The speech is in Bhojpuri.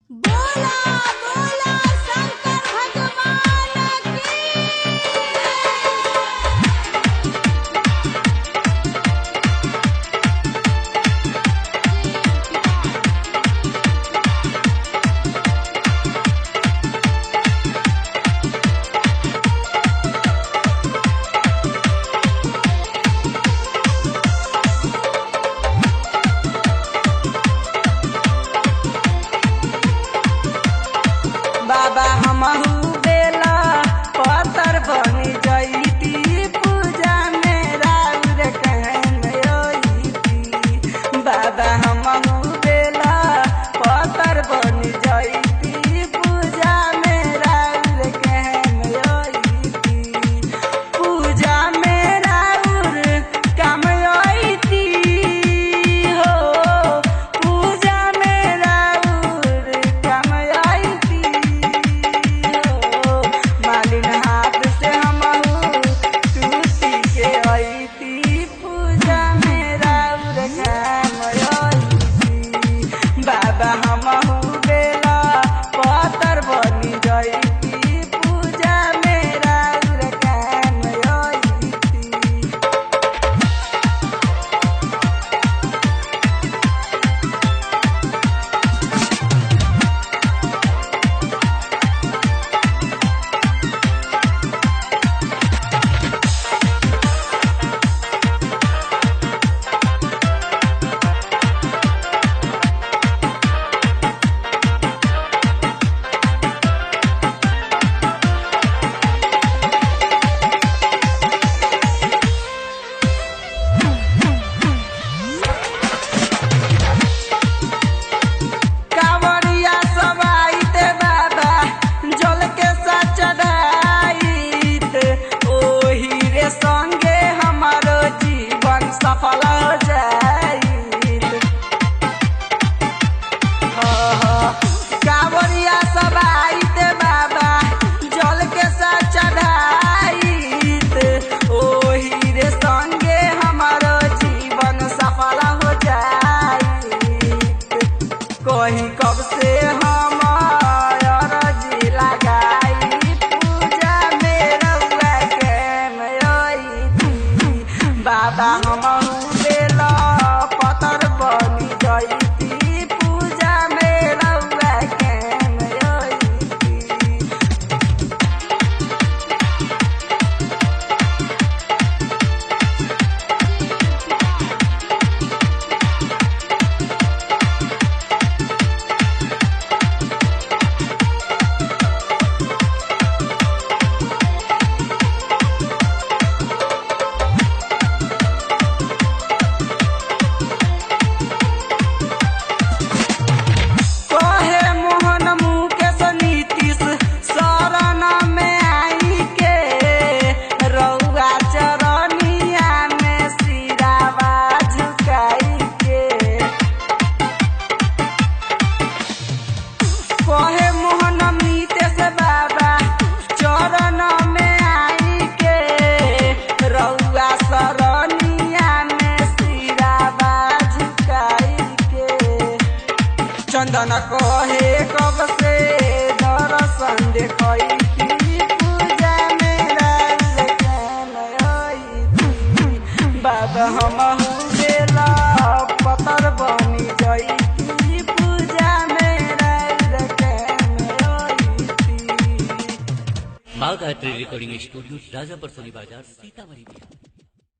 बोला बोला शंकर भगवान की। बाबा हमहू बेला पत्थर बनी जईती पूजा में राउर कहन अइती। बाबा हमहू बेला पत्थर बनी जईती पूजा में राउर कहन अइती। पूजा में राउर काम अइती हो, पूजा में राउर काम अइती। मालिन हाथ से हमहू टूटी के अइती पूजा में राउर काम अइती। बाबा हमहू बेला पत्थर बनी जईती पूजा में राउर काम अइती। कांवरिया सब आइत बाबा जल के साथ चढ़ाइत, ओही रे संगे हमारो जीवन सफल हो जाइत। कांवरिया सब आइत बाबा जल के साथ चढ़ाइत, ओही रे संगे हमारो जीवन सफल हो जाइत। कहीं कब से हम अरजी लगाई पूजा में रउआ केम अइती। बाबा हमहू बेला पत्थर बनी जईती पूजा में रउआ केम अइती। कहे मोहन मुकेश नीतीश शरण में आई के, रउआ चरनिया में सिरावा झुकाई के। कहे मोहन नीतीश बाबा चरण में आई के, रउआ शरनिया में सिरावा झुकाई के। चंदन कहे कब से दर्शन देखैती पूजा में राउर काम अइती। बाबा हमहू बेला पत्थर बनी जईती पूजा में राउर काम अइती। माँ गायत्री रिकॉर्डिंग स्टूडियो राजापुर सोनी बाजार सीतामढ़ी।